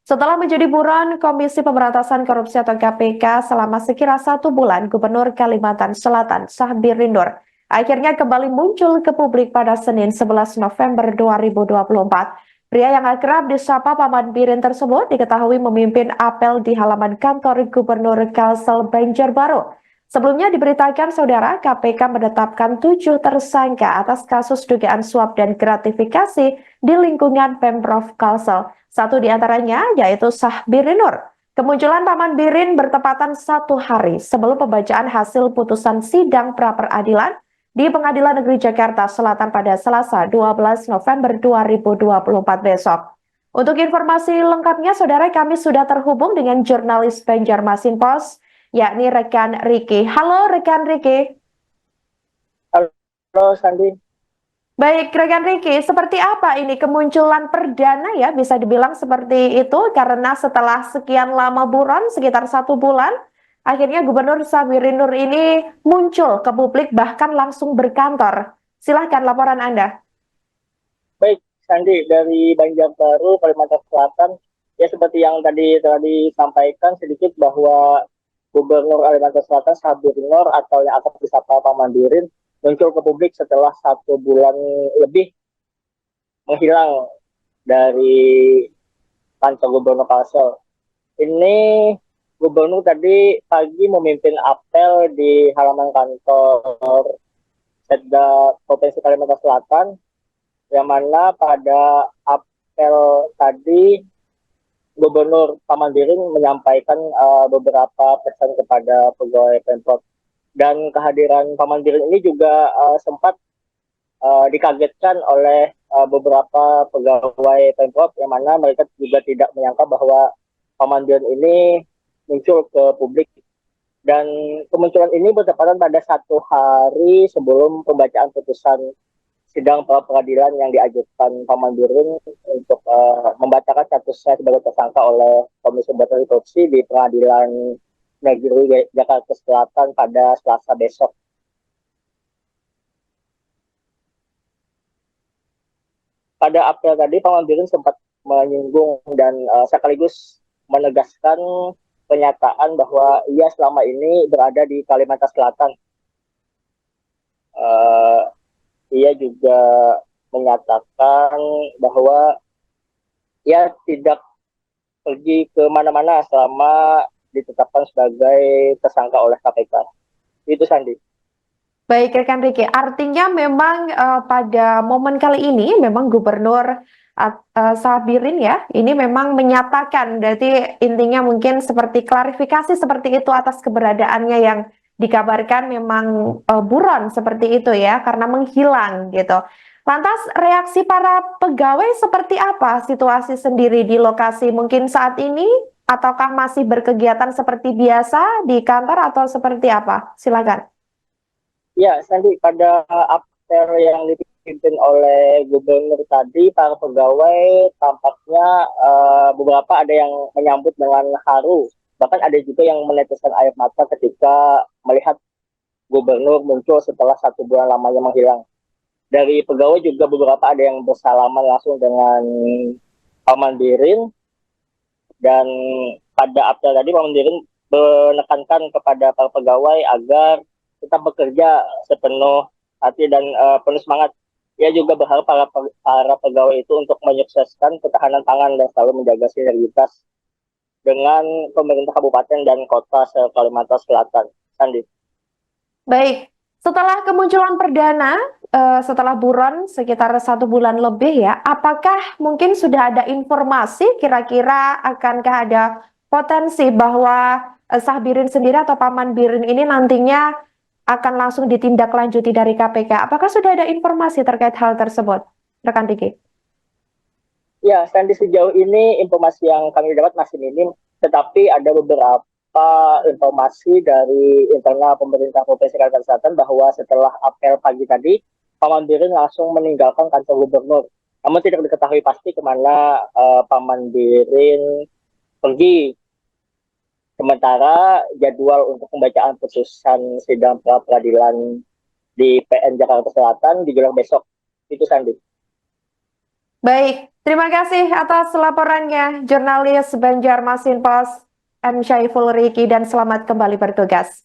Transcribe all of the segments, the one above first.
Setelah menjadi buron Komisi Pemberantasan Korupsi atau KPK selama sekira 1 bulan, Gubernur Kalimantan Selatan Sahbir Lindor akhirnya kembali muncul ke publik pada Senin 11 November 2024. Pria yang akrab disapa Paman Birin tersebut diketahui memimpin apel di halaman kantor Gubernur Kalsel Banjarbaru. Sebelumnya diberitakan saudara KPK menetapkan 7 tersangka atas kasus dugaan suap dan gratifikasi di lingkungan Pemprov Kalsel. Satu di antaranya yaitu Sahbir Nur. Kemunculan Paman Birin bertepatan 1 hari sebelum pembacaan hasil putusan sidang pra-peradilan di Pengadilan Negeri Jakarta Selatan pada Selasa 12 November 2024 besok. Untuk informasi lengkapnya, saudara kami sudah terhubung dengan jurnalis Banjarmasin Post, yakni rekan Riki. Halo rekan Riki. Halo Sandi. Baik, rekan Riki, seperti apa ini kemunculan perdana ya, bisa dibilang seperti itu karena setelah sekian lama buron, sekitar 1 bulan, akhirnya Gubernur Sabirin Nur ini muncul ke publik bahkan langsung berkantor. Silahkan laporan Anda. Baik, Sandi dari Banjarbaru, Kalimantan Selatan. Ya seperti yang tadi telah disampaikan sedikit bahwa Gubernur Kalimantan Selatan Sabir Nur atau yang akan disapa Pak Mandirin muncul ke publik setelah 1 bulan lebih menghilang dari kantor Gubernur Kalsel. Ini Gubernur tadi pagi memimpin apel di halaman kantor Setda Provinsi Kalimantan Selatan, yang mana pada apel tadi Gubernur Paman Birin menyampaikan beberapa pesan kepada pegawai Pemprov, dan kehadiran Paman Birin ini juga sempat dikagetkan oleh beberapa pegawai Pemprov, yang mana mereka juga tidak menyangka bahwa Paman Birin ini muncul ke publik, dan kemunculan ini bertepatan pada 1 hari sebelum pembacaan putusan sidang pra-peradilan yang diajukan Paman Birin untuk membacakan statusnya sebagai tersangka oleh Komisi Pemberantasan Korupsi di Pengadilan Negeri Jakarta Selatan pada Selasa besok. Pada April tadi, Paman Birin sempat menyinggung dan sekaligus menegaskan pernyataan bahwa ia selama ini berada di Kalimantan Selatan. Ia juga menyatakan bahwa ia tidak pergi ke mana-mana selama ditetapkan sebagai tersangka oleh KPK. Itu Sandi. Baik, rekan Riki, artinya memang pada momen kali ini memang Gubernur Sabirin ya, ini memang menyatakan, berarti intinya mungkin seperti klarifikasi seperti itu atas keberadaannya yang dikabarkan memang buron seperti itu ya, karena menghilang gitu. Lantas reaksi para pegawai seperti apa situasi sendiri di lokasi mungkin saat ini, ataukah masih berkegiatan seperti biasa di kantor atau seperti apa? Silakan. Ya, Sandi, pada apel yang dipimpin oleh gubernur tadi, para pegawai tampaknya beberapa ada yang menyambut dengan haru. Bahkan ada juga yang meneteskan air mata ketika melihat gubernur muncul setelah 1 bulan lamanya menghilang. Dari pegawai juga beberapa ada yang bersalaman langsung dengan Paman Birin, dan pada apel tadi Paman Birin menekankan kepada para pegawai agar tetap bekerja sepenuh hati dan penuh semangat. Ia juga berharap para pegawai itu untuk menyukseskan ketahanan pangan dan selalu menjaga sinergitas dengan pemerintah kabupaten dan kota Kalimantan Selatan. Sandi. Baik, setelah kemunculan perdana, setelah buron sekitar 1 bulan lebih ya, apakah mungkin sudah ada informasi kira-kira akankah ada potensi bahwa Sahbirin sendiri atau Paman Birin ini nantinya akan langsung ditindaklanjuti dari KPK? Apakah sudah ada informasi terkait hal tersebut, rekan Diki? Ya, Sandi, sejauh ini informasi yang kami dapat masih minim, tetapi ada beberapa informasi dari internal pemerintah Provinsi Kalimantan Selatan bahwa setelah apel pagi tadi, Paman Birin langsung meninggalkan kantor gubernur. Namun tidak diketahui pasti kemana Paman Birin pergi. Sementara jadwal untuk pembacaan putusan sidang pra peradilan di PN Jakarta Selatan digelar besok. Itu Sandi. Baik, Terima kasih atas laporannya, jurnalis Banjarmasin Pos M. Syaiful Riki, dan selamat kembali bertugas.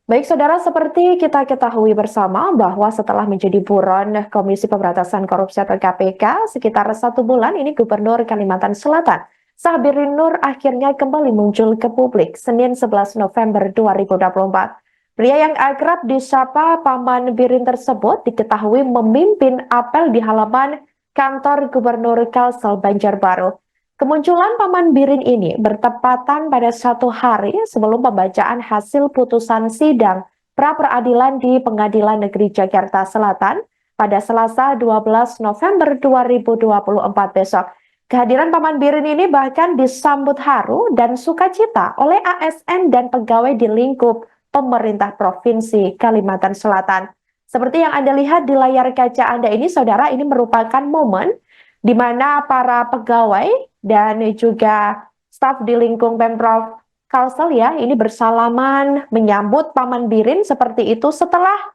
Baik saudara, seperti kita ketahui bersama bahwa setelah menjadi buron Komisi Pemberantasan Korupsi atau KPK sekitar 1 bulan ini, Gubernur Kalimantan Selatan Sahbirin Nur akhirnya kembali muncul ke publik Senin 11 November 2024. Pria yang akrab disapa Paman Birin tersebut diketahui memimpin apel di halaman kantor Gubernur Kalsel Banjarbaru. Kemunculan Paman Birin ini bertepatan pada 1 hari sebelum pembacaan hasil putusan sidang pra-peradilan di Pengadilan Negeri Jakarta Selatan pada Selasa 12 November 2024 besok. Kehadiran Paman Birin ini bahkan disambut haru dan sukacita oleh ASN dan pegawai di lingkup pemerintah Provinsi Kalimantan Selatan. Seperti yang Anda lihat di layar kaca Anda ini, saudara, ini merupakan momen di mana para pegawai dan juga staf di lingkung Pemprov Kalsel ya, ini bersalaman menyambut Paman Birin seperti itu setelah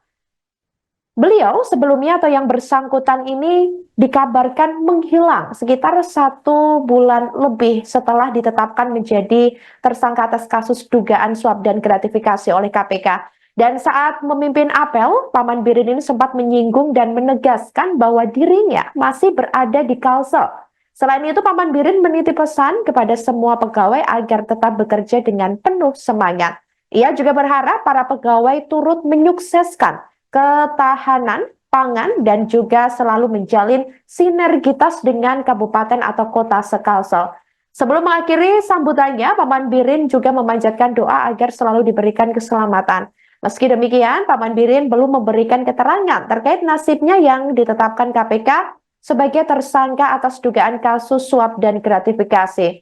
beliau sebelumnya atau yang bersangkutan ini dikabarkan menghilang sekitar 1 bulan lebih setelah ditetapkan menjadi tersangka atas kasus dugaan suap dan gratifikasi oleh KPK. Dan saat memimpin apel, Paman Birin ini sempat menyinggung dan menegaskan bahwa dirinya masih berada di Kalsel. Selain itu, Paman Birin menitip pesan kepada semua pegawai agar tetap bekerja dengan penuh semangat. Ia juga berharap para pegawai turut menyukseskan ketahanan pangan dan juga selalu menjalin sinergitas dengan kabupaten atau kota se-Kalsel. Sebelum mengakhiri sambutannya, Paman Birin juga memanjatkan doa agar selalu diberikan keselamatan. Meski demikian, Paman Birin belum memberikan keterangan terkait nasibnya yang ditetapkan KPK sebagai tersangka atas dugaan kasus suap dan gratifikasi.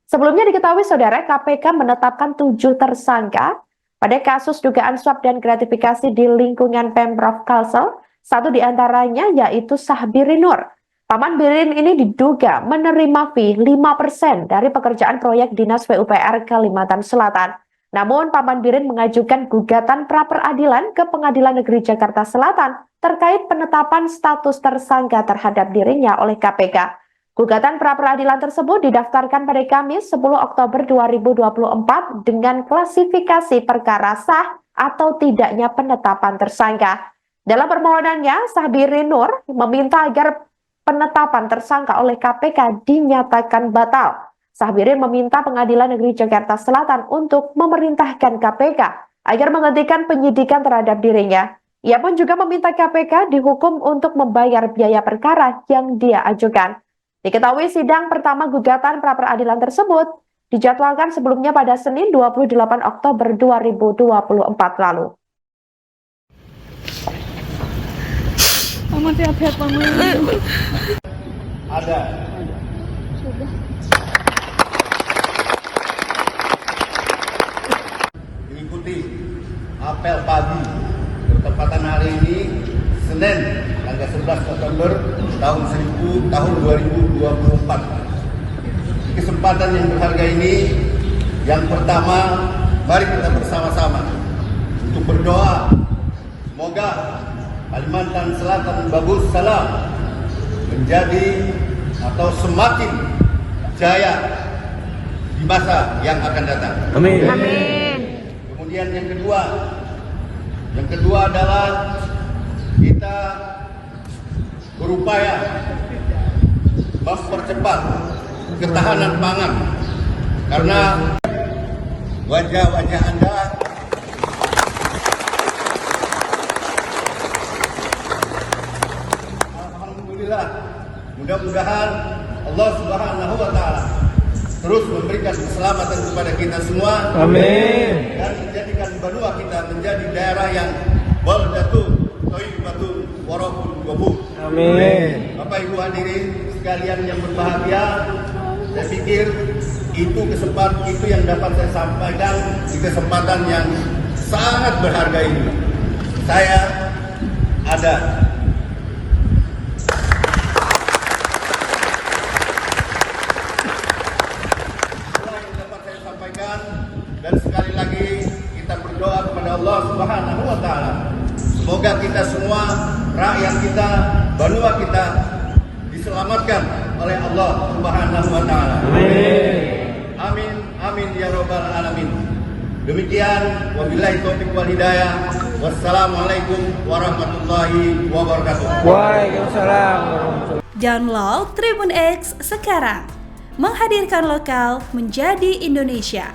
Sebelumnya diketahui saudara, KPK menetapkan 7 tersangka pada kasus dugaan suap dan gratifikasi di lingkungan Pemprov Kalsel. 1 diantaranya yaitu Sahbirin Nur. Paman Birin ini diduga menerima fee 5% dari pekerjaan proyek Dinas PUPR Kalimantan Selatan. Namun, Paman Birin mengajukan gugatan pra-peradilan ke Pengadilan Negeri Jakarta Selatan terkait penetapan status tersangka terhadap dirinya oleh KPK. Gugatan pra-peradilan tersebut didaftarkan pada Kamis 10 Oktober 2024 dengan klasifikasi perkara sah atau tidaknya penetapan tersangka. Dalam permohonannya, Sahbirin Nur meminta agar penetapan tersangka oleh KPK dinyatakan batal. Sahbirin meminta Pengadilan Negeri Jakarta Selatan untuk memerintahkan KPK agar menghentikan penyidikan terhadap dirinya. Ia pun juga meminta KPK dihukum untuk membayar biaya perkara yang dia ajukan. Diketahui sidang pertama gugatan pra-peradilan tersebut dijadwalkan sebelumnya pada Senin 28 Oktober 2024 lalu. Paman sehat-sehat, Paman. Ada. Diikuti apel pagi bertepatan hari ini Senin tanggal 11 November tahun 2024. Kesempatan yang berharga ini, yang pertama, mari kita bersama-sama untuk berdoa semoga Kalimantan Selatan bagus salam menjadi atau semakin jaya di masa yang akan datang. Amin. Kemudian yang kedua adalah kita berupaya mempercepat ketahanan pangan, karena wajah-wajah Anda alhamdulillah, mudah-mudahan Allah Subhanahu wa taala terus memberikan keselamatan kepada kita semua. Amin. Dan menjadikan Banua kita menjadi daerah yang baldatun thayyibatun wa rabbun ghafur. Amin. Bapak Ibu hadirin sekalian yang berbahagia, saya pikir itu yang dapat saya sampaikan di kesempatan yang sangat berharga ini. Saya ada. Itulah yang dapat saya sampaikan, dan sekali lagi kita berdoa kepada Allah Subhanahu wa taala. Semoga kita semua, rakyat kita, Banua kita diselamatkan oleh Allah Subhanahu wa taala. Amin amin ya rabbal alamin. Demikian, wabillahi taufiq wal hidayah. Wassalamualaikum warahmatullahi wabarakatuh. Waalaikumsalam. Download Tribun X sekarang. Menghadirkan lokal menjadi Indonesia.